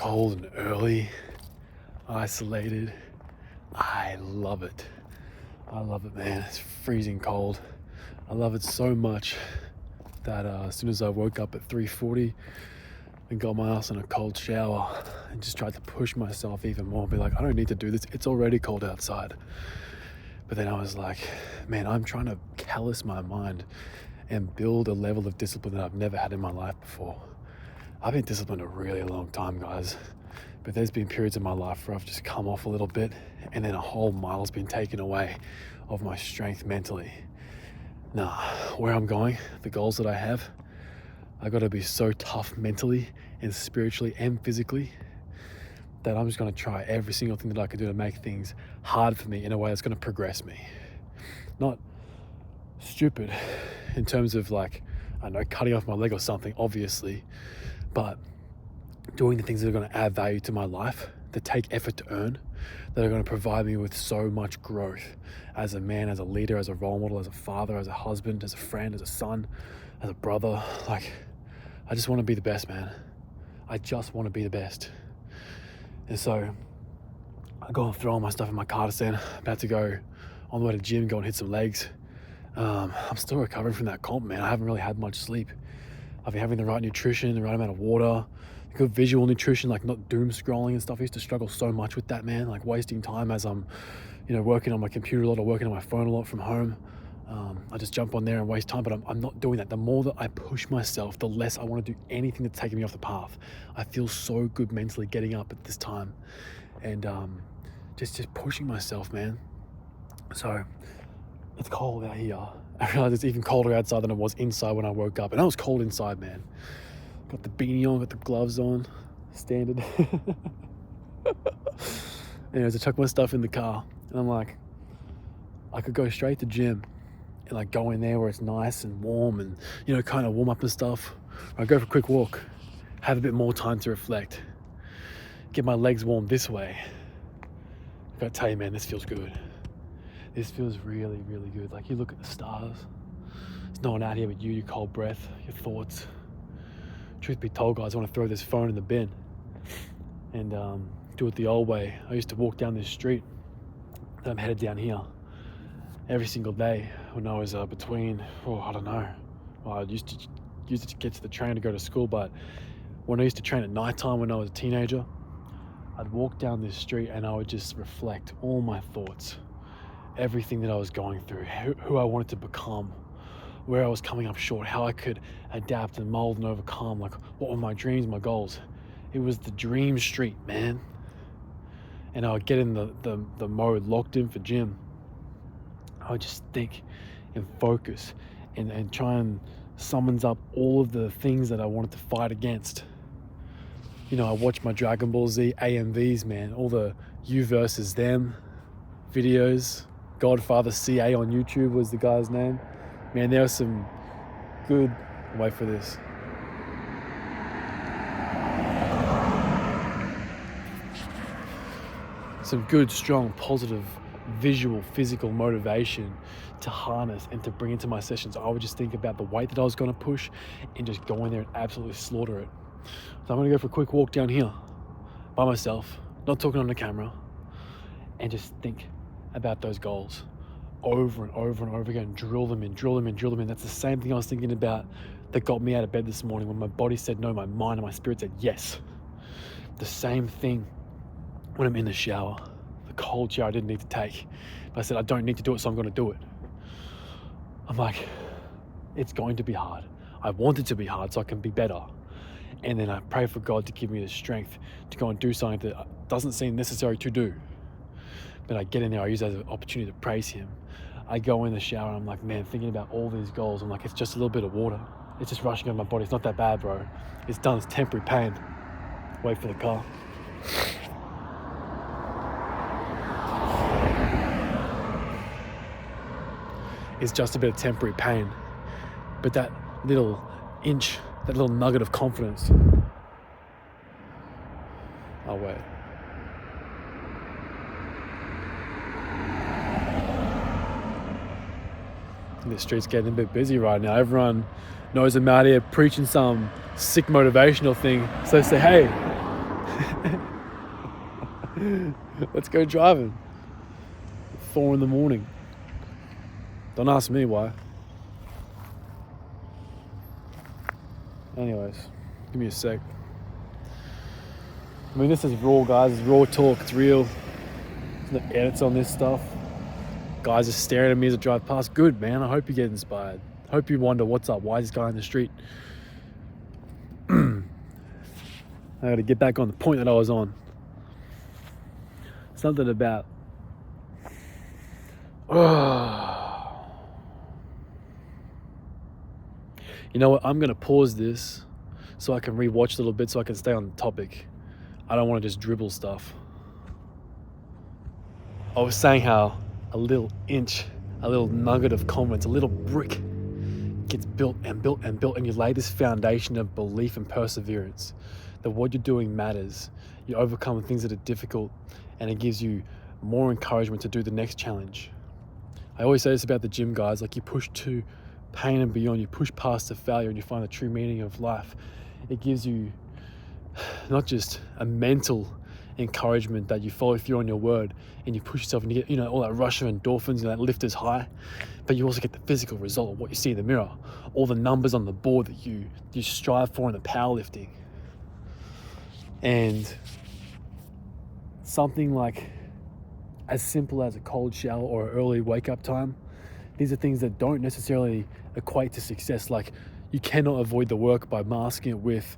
cold and early, isolated. I love it. I love it, man. It's freezing cold. I love it so much that as soon as I woke up at 3:40 and got my ass in a cold shower and just tried to push myself even more, be like, I don't need to do this. It's already cold outside. But then I was like, man, I'm trying to callous my mind and build a level of discipline that I've never had in my life before. I've been disciplined a really long time, guys. But there's been periods in my life where I've just come off a little bit and then a whole mile's been taken away of my strength mentally. Nah, where I'm going, the goals that I have, I gotta be so tough mentally and spiritually and physically that I'm just gonna try every single thing that I can do to make things hard for me in a way that's gonna progress me. Not stupid in terms of like, I don't know, cutting off my leg or something, obviously, but doing the things that are gonna add value to my life, that take effort to earn, that are gonna provide me with so much growth as a man, as a leader, as a role model, as a father, as a husband, as a friend, as a son, as a brother. Like, I just wanna be the best, man. I just wanna be the best. And so I go and throw all my stuff in my car to stand, about to go on the way to the gym, go and hit some legs. I'm still recovering from that comp, man. I haven't really had much sleep. I've been having the right nutrition, the right amount of water, good visual nutrition, like not doom scrolling and stuff. I used to struggle so much with that, man, like wasting time as I'm, working on my computer a lot or working on my phone a lot from home. I just jump on there and waste time, but I'm not doing that. The more that I push myself, the less I want to do anything that's taking me off the path. I feel so good mentally getting up at this time and just pushing myself, man. So it's cold out here. I realized it's even colder outside than it was inside when I woke up. And I was cold inside, man. Got the beanie on, got the gloves on, standard. Anyways, I chucked my stuff in the car and I'm like, I could go straight to gym and like go in there where it's nice and warm and, kind of warm up and stuff. Or I go for a quick walk, have a bit more time to reflect, get my legs warm this way. I gotta tell you, man, this feels good. This feels really, really good. Like, you look at the stars. There's no one out here but you, your cold breath, your thoughts. Truth be told, guys, I want to throw this phone in the bin and do it the old way. I used to walk down this street that I'm headed down here every single day when I was between, I don't know. Well, I used to get to the train to go to school, but when I used to train at nighttime when I was a teenager, I'd walk down this street and I would just reflect all my thoughts, everything that I was going through, who I wanted to become, where I was coming up short, how I could adapt and mold and overcome, like what were my dreams, my goals. It was the dream street, man. And I would get in the mode locked in for gym. I would just think and focus and try and summons up all of the things that I wanted to fight against. I watched my Dragon Ball Z AMVs, man, all the you versus them videos. Godfather CA on YouTube was the guy's name. Man, there was some good, wait for this. Some good, strong, positive, visual, physical motivation to harness and to bring into my sessions. I would just think about the weight that I was going to push and just go in there and absolutely slaughter it. So I'm going to go for a quick walk down here by myself, not talking on the camera, and just think about those goals over and over and over again. Drill them in. That's the same thing I was thinking about that got me out of bed this morning when my body said no, my mind and my spirit said yes. The same thing when I'm in the shower, the cold shower I didn't need to take. But I said, I don't need to do it, so I'm going to do it. I'm like, it's going to be hard. I want it to be hard so I can be better. And then I pray for God to give me the strength to go and do something that doesn't seem necessary to do. But I get in there, I use that as an opportunity to praise Him. I go in the shower and I'm like, man, thinking about all these goals. I'm like, it's just a little bit of water. It's just rushing over my body. It's not that bad, bro. It's done. It's temporary pain. Wait for the car. It's just a bit of temporary pain. But that little inch, that little nugget of confidence. I'll wait. The street's getting a bit busy right now. Everyone knows I'm out here preaching some sick motivational thing. So they say, hey, Let's go driving. 4 a.m. Don't ask me why. Anyways, give me a sec. I mean, this is raw, guys. It's raw talk. It's real. There's no edits on this stuff. Guys are staring at me as I drive past. Good, man. I hope you get inspired. Hope you wonder what's up. Why is this guy in the street? I got to get back on the point that I was on. Something about... You know what? I'm going to pause this so I can rewatch a little bit so I can stay on the topic. I don't want to just dribble stuff. I was saying how a little inch, a little nugget of confidence, a little brick gets built and built and built, and you lay this foundation of belief and perseverance that what you're doing matters. You overcome things that are difficult, and it gives you more encouragement to do the next challenge. I always say this about the gym, guys, like you push to pain and beyond, you push past the failure and you find the true meaning of life. It gives you not just a mental encouragement that you follow through on your word and you push yourself and you get, all that rush of endorphins and that lifter's high, but you also get the physical result of what you see in the mirror, all the numbers on the board that you strive for in the powerlifting. And something like as simple as a cold shower or an early wake up time, these are things that don't necessarily equate to success. Like, you cannot avoid the work by masking it with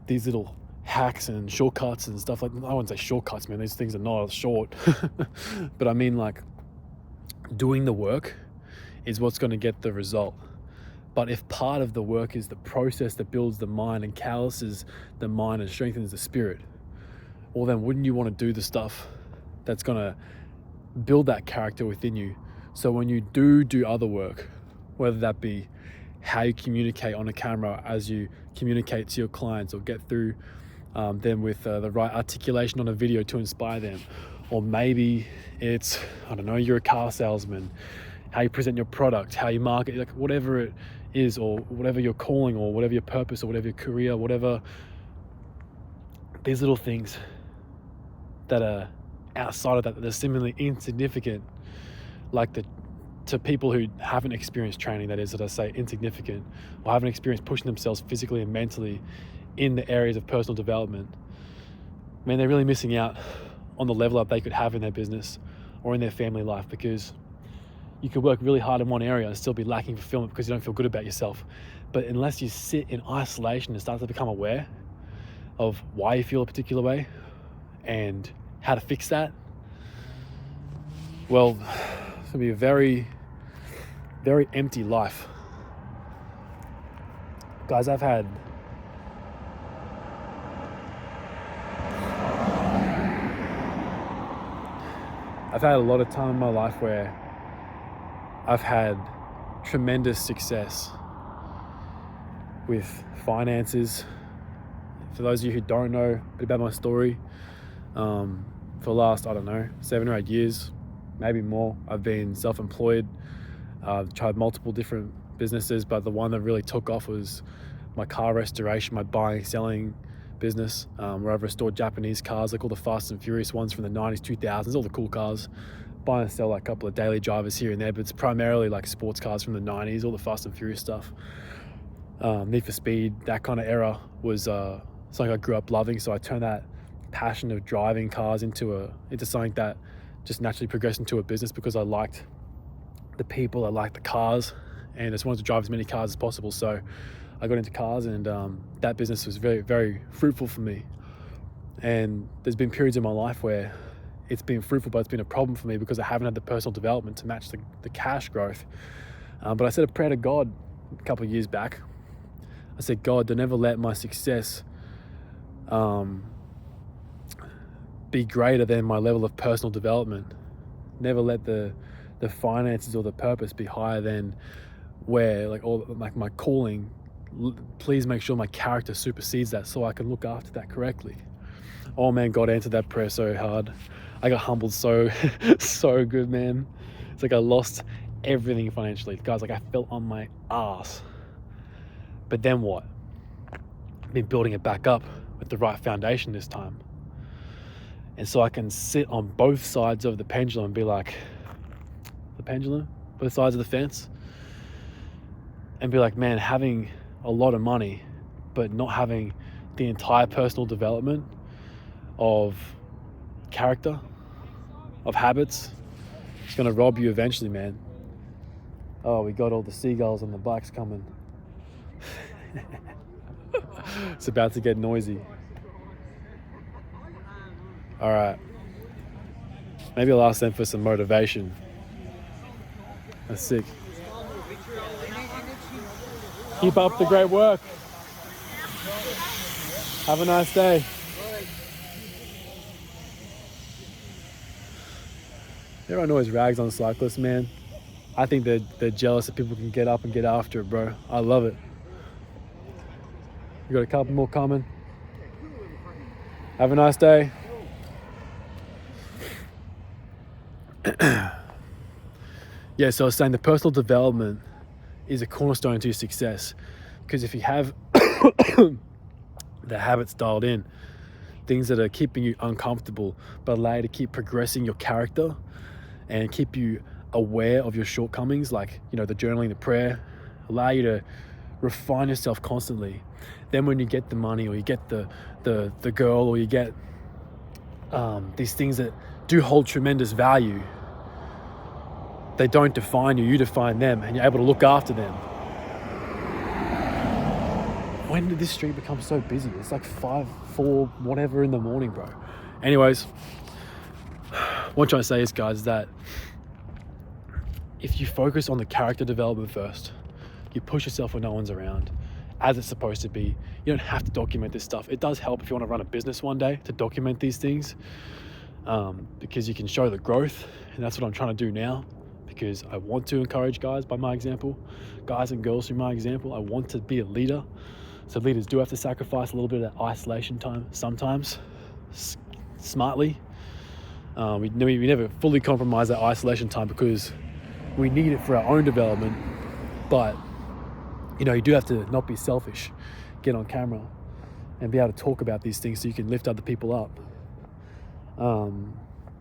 these little hacks and shortcuts and stuff like that. I wouldn't say shortcuts, man. These things are not short. But I mean, like, doing the work is what's going to get the result. But if part of the work is the process that builds the mind and calluses the mind and strengthens the spirit, well, then wouldn't you want to do the stuff that's going to build that character within you? So when you do other work, whether that be how you communicate on a camera as you communicate to your clients, or get through them with the right articulation on a video to inspire them, or maybe it's, I don't know, you're a car salesman, how you present your product, how you market, like whatever it is, or whatever your calling, or whatever your purpose, or whatever your career, whatever, these little things that are outside of that are seemingly insignificant, like to people who haven't experienced training, that is, that I say insignificant, or haven't experienced pushing themselves physically and mentally in the areas of personal development, man, they're really missing out on the level up they could have in their business or in their family life, because you could work really hard in one area and still be lacking fulfillment because you don't feel good about yourself. But unless you sit in isolation and start to become aware of why you feel a particular way and how to fix that, well, it's going to be a very, very empty life. Guys, I've had a lot of time in my life where I've had tremendous success with finances. For those of you who don't know a bit about my story, for the last, 7 or 8 years, maybe more, I've been self-employed. I've tried multiple different businesses, but the one that really took off was my car restoration, my buying, selling business, where I've restored Japanese cars, like all the Fast and Furious ones from the 90s, 2000s, all the cool cars. Buy and sell like a couple of daily drivers here and there, but it's primarily like sports cars from the 90s, all the Fast and Furious stuff. Need for Speed, that kind of era was something I grew up loving, so I turned that passion of driving cars into something that just naturally progressed into a business, because I liked the people, I liked the cars, and I just wanted to drive as many cars as possible. So I got into cars, and that business was very, very fruitful for me. And there's been periods in my life where it's been fruitful, but it's been a problem for me because I haven't had the personal development to match the cash growth. But I said a prayer to God a couple of years back. I said, God, don't ever let my success be greater than my level of personal development. Never let the finances or the purpose be higher than where, like my calling. Please make sure my character supersedes that so I can look after that correctly. Oh man, God answered that prayer so hard. I got humbled so good, man. It's like I lost everything financially. Guys, like I fell on my ass. But then what? I've been building it back up with the right foundation this time. And so I can sit on both sides of the pendulum and be like, both sides of the fence, and be like, man, having a lot of money but not having the entire personal development of character, of habits, it's going to rob you eventually, man. Oh, we got all the seagulls and the bikes coming. It's about to get noisy. All right. Maybe I'll ask them for some motivation. That's sick. Keep up the great work. Have a nice day. Everyone always rags on cyclists, man. I think they're jealous that people can get up and get after it, bro. I love it. We got a couple more coming. Have a nice day. Yeah, so I was saying the personal development is a cornerstone to your success, because if you have the habits dialed in, things that are keeping you uncomfortable but allow you to keep progressing your character and keep you aware of your shortcomings, like, you know, the journaling, the prayer, allow you to refine yourself constantly. Then when you get the money, or you get the girl, or you get these things that do hold tremendous value, they don't define you, you define them, and you're able to look after them. When did this street become so busy? It's like 5, 4, whatever in the morning, bro. Anyways, what I'm trying to say is, guys, that if you focus on the character development first, you push yourself when no one's around, as it's supposed to be. You don't have to document this stuff. It does help if you want to run a business one day to document these things, because you can show the growth, and that's what I'm trying to do now, because I want to encourage guys by my example, guys and girls through my example. I want to be a leader. So leaders do have to sacrifice a little bit of that isolation time sometimes, smartly. We never fully compromise that isolation time, because we need it for our own development. But, you know, you do have to not be selfish, get on camera and be able to talk about these things so you can lift other people up. And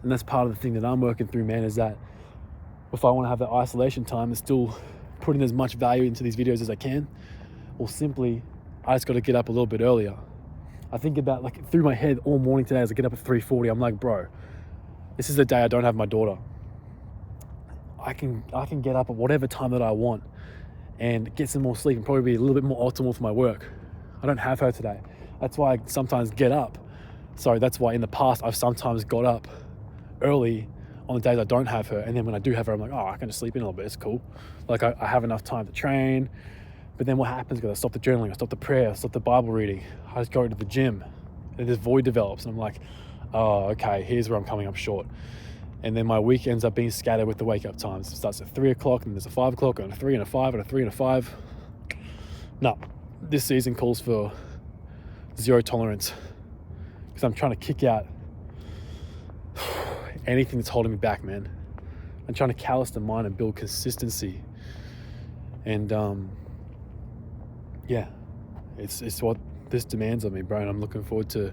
that's part of the thing that I'm working through, man, is that if I want to have that isolation time and still put in as much value into these videos as I can, or simply, I just got to get up a little bit earlier. I think about, like, through my head all morning today as I get up at 3:40, I'm like, bro, this is the day I don't have my daughter. I can get up at whatever time that I want and get some more sleep and probably be a little bit more optimal for my work. I don't have her today. That's why I sometimes get up. Sorry, that's why in the past I've sometimes got up early on the days I don't have her, and then when I do have her, I'm like, oh, I can just sleep in a little bit, it's cool. Like, I have enough time to train. But then what happens is I stop the journaling, I stop the prayer, I stop the Bible reading, I just go to the gym, and this void develops, and I'm like, oh, okay, here's where I'm coming up short. And then my week ends up being scattered with the wake up times. It starts at 3 o'clock, and there's a 5 o'clock, and a 3 and a 5, and a 3 and a 5. No, this season calls for zero tolerance, because I'm trying to kick out anything that's holding me back, man. I'm trying to callous the mind and build consistency. And yeah, it's what this demands of me, bro. And I'm looking forward to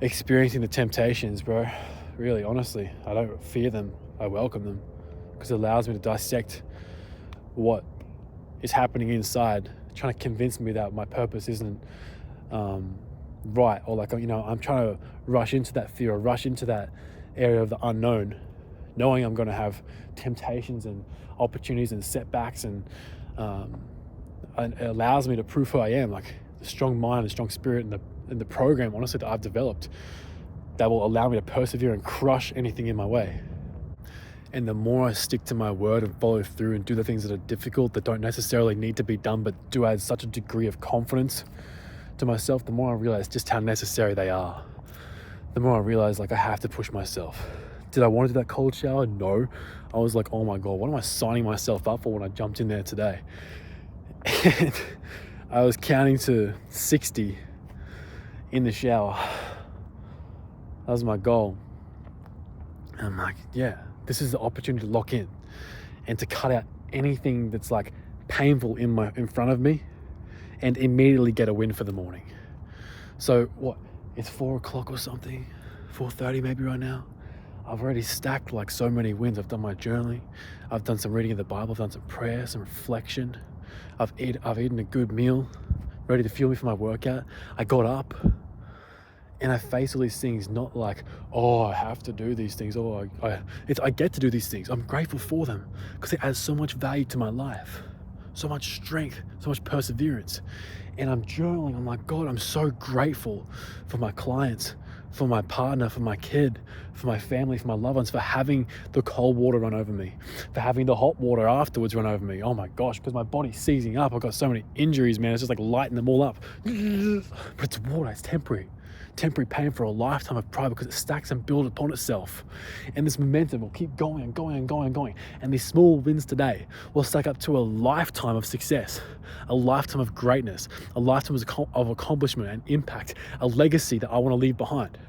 experiencing the temptations, bro. Really, honestly, I don't fear them. I welcome them, because it allows me to dissect what is happening inside, trying to convince me that my purpose isn't right, or, like, you know, I'm trying to rush into that fear or rush into that area of the unknown, knowing I'm going to have temptations and opportunities and setbacks, and it allows me to prove who I am, like the strong mind and strong spirit and the program, honestly, that I've developed, that will allow me to persevere and crush anything in my way. And the more I stick to my word and follow through and do the things that are difficult, that don't necessarily need to be done, but do add such a degree of confidence to myself, the more I realize just how necessary they are. The more I realize, like, I have to push myself. Did I want to do that cold shower? No. I was like, oh my God, what am I signing myself up for when I jumped in there today? And I was counting to 60 in the shower. That was my goal. And I'm like, yeah, this is the opportunity to lock in and to cut out anything that's, like, painful in front of me, and immediately get a win for the morning. So what, it's 4 o'clock or something. 4:30 maybe right now. I've already stacked like so many wins. I've done my journaling, I've done some reading of the Bible, I've done some prayer, some reflection. I've eaten a good meal, ready to fuel me for my workout. I got up and I face all these things, not like, oh, I have to do these things. Oh, I get to do these things. I'm grateful for them because they add so much value to my life, so much strength, so much perseverance. And I'm journaling. I'm like, God, I'm so grateful for my clients, for my partner, for my kid, for my family, for my loved ones, for having the cold water run over me, for having the hot water afterwards run over me. Oh my gosh, because my body's seizing up. I've got so many injuries, man. It's just like lighting them all up. But it's water, it's temporary pain for a lifetime of pride because it stacks and builds upon itself. And this momentum will keep going and going and going and going. And these small wins today will stack up to a lifetime of success, a lifetime of greatness, a lifetime of accomplishment and impact, a legacy that I want to leave behind.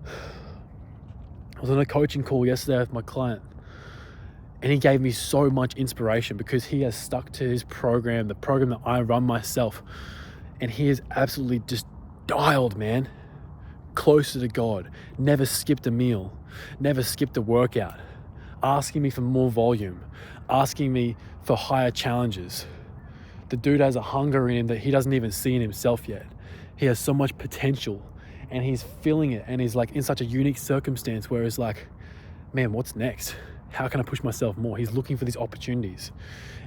I was on a coaching call yesterday with my client, and he gave me so much inspiration because he has stuck to his program, the program that I run myself. And he is absolutely just dialed, man, closer to God, never skipped a meal, never skipped a workout, asking me for more volume, asking me for higher challenges. The dude has a hunger in him that he doesn't even see in himself yet. He has so much potential and he's feeling it, and he's like in such a unique circumstance where it's like, man, what's next? How can I push myself more? He's looking for these opportunities.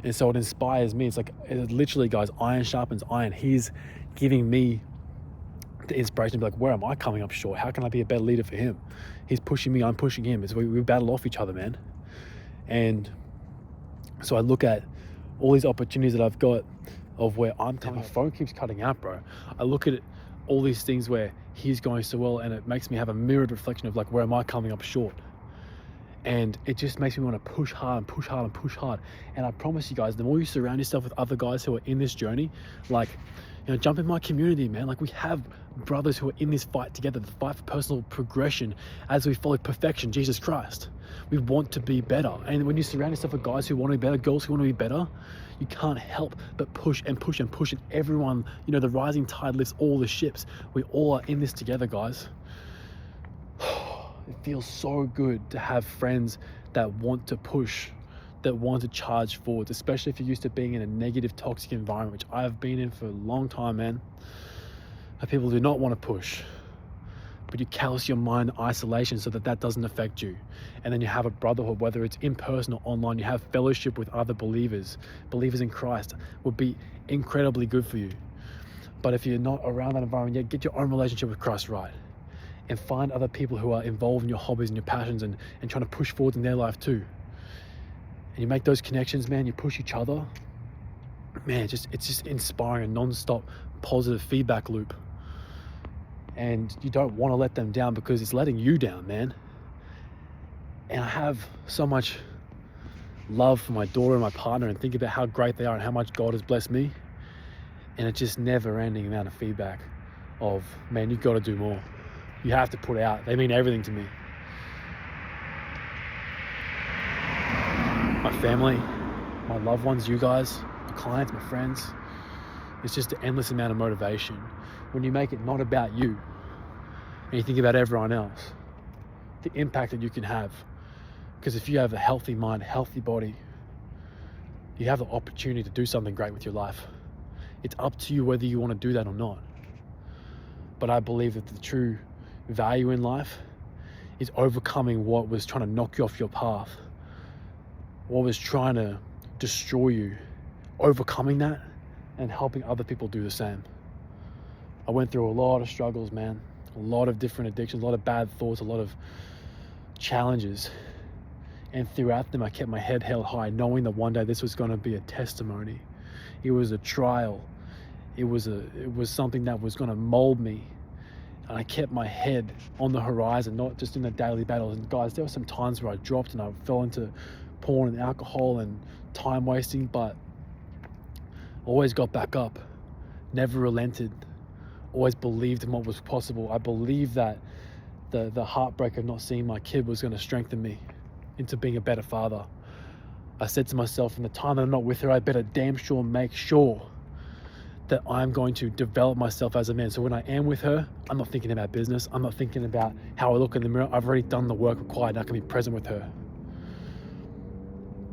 And so it inspires me. It's like, it literally, guys, iron sharpens iron. He's giving me the inspiration to be like, where am I coming up short? How can I be a better leader for him? He's pushing me, I'm pushing him. We battle off each other, man. And so I look at all these opportunities that I've got of where I'm coming. My phone keeps cutting out, bro. I look at all these things where he's going so well, and it makes me have a mirrored reflection of like, where am I coming up short? And it just makes me want to push hard and push hard and push hard. And I promise you guys, the more you surround yourself with other guys who are in this journey, like, you know, jump in my community, man. Like, we have brothers who are in this fight together, the fight for personal progression as we follow perfection, Jesus Christ. We want to be better. And when you surround yourself with guys who want to be better, girls who want to be better, you can't help but push and push and push. And everyone, you know, the rising tide lifts all the ships. We all are in this together, guys. It feels so good to have friends that want to push, that want to charge forwards, especially if you're used to being in a negative, toxic environment, which I've been in for a long time, man. People do not want to push, but you callous your mind to isolation so that doesn't affect you. And then you have a brotherhood, whether it's in person or online. You have fellowship with other believers in Christ would be incredibly good for you. But if you're not around that environment yet, get your own relationship with Christ right. And find other people who are involved in your hobbies and your passions and trying to push forward in their life too. And you make those connections, man, you push each other. Man, it's just inspiring, a non-stop positive feedback loop. And you don't want to let them down because it's letting you down, man. And I have so much love for my daughter and my partner, and think about how great they are and how much God has blessed me. And it's just never-ending amount of feedback of, man, you got to do more. You have to put out. They mean everything to me. My family, my loved ones, you guys, my clients, my friends. It's just an endless amount of motivation. When you make it not about you and you think about everyone else, the impact that you can have. Because if you have a healthy mind, a healthy body, you have the opportunity to do something great with your life. It's up to you whether you want to do that or not. But I believe that the true value in life is overcoming what was trying to knock you off your path, what was trying to destroy you, overcoming that and helping other people do the same. I went through a lot of struggles, man, a lot of different addictions, a lot of bad thoughts, a lot of challenges. And throughout them, I kept my head held high, knowing that one day this was going to be a testimony. It was a trial. It was something that was going to mold me. And I kept my head on the horizon, not just in the daily battles. And guys, there were some times where I dropped and I fell into porn and alcohol and time wasting, but always got back up, never relented, always believed in what was possible. I believed that the heartbreak of not seeing my kid was going to strengthen me into being a better father. I said to myself, from the time that I'm not with her, I better damn sure make sure that I'm going to develop myself as a man. So when I am with her, I'm not thinking about business. I'm not thinking about how I look in the mirror. I've already done the work required. I can be present with her.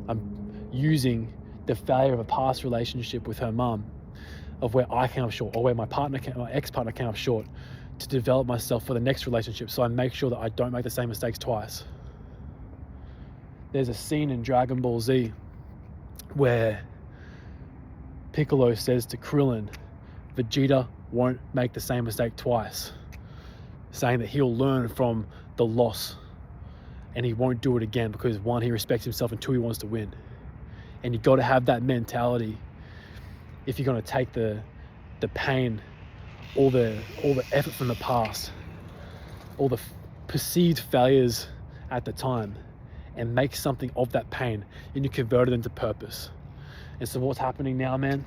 I'm using the failure of a past relationship with her mum, of where I came up short, or where my ex-partner came up short, to develop myself for the next relationship. So I make sure that I don't make the same mistakes twice. There's a scene in Dragon Ball Z where Piccolo says to Krillin, Vegeta won't make the same mistake twice, saying that he'll learn from the loss and he won't do it again, because one, he respects himself, and two, he wants to win. And you got to have that mentality if you're going to take the pain, all the effort from the past, all the perceived failures at the time, and make something of that pain, and you convert it into purpose. And so what's happening now, man?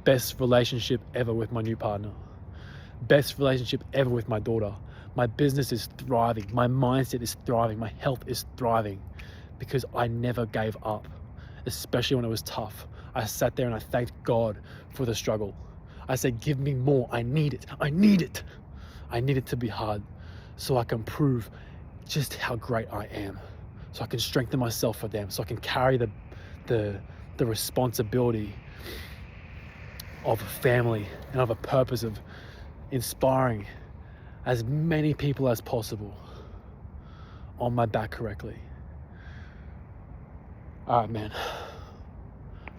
Best relationship ever with my new partner. Best relationship ever with my daughter. My business is thriving. My mindset is thriving. My health is thriving, because I never gave up, especially when it was tough. I sat there and I thanked God for the struggle. I said, give me more. I need it. I need it. I need it to be hard so I can prove just how great I am. So I can strengthen myself for them. So I can carry the responsibility of a family and of a purpose of inspiring as many people as possible on my back correctly. All right, man.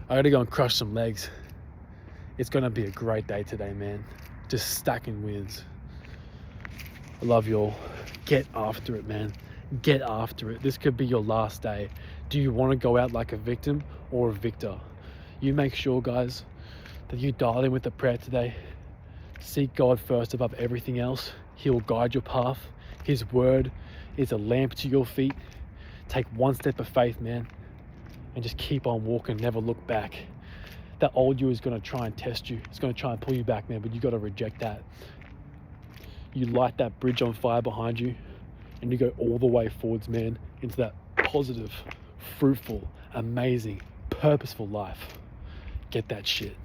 I gotta go and crush some legs. It's gonna be a great day today, man. Just stacking wins. I love you all. Get after it, man. Get after it. This could be your last day. Do you want to go out like a victim or a victor? You make sure, guys, that you dial in with the prayer today. Seek God first above everything else. He will guide your path. His word is a lamp to your feet. Take one step of faith, man, and just keep on walking. Never look back. That old you is going to try and test you. It's going to try and pull you back, man, but you got to reject that. You light that bridge on fire behind you, and you go all the way forwards, man, into that positive, fruitful, amazing, purposeful life. Get that shit.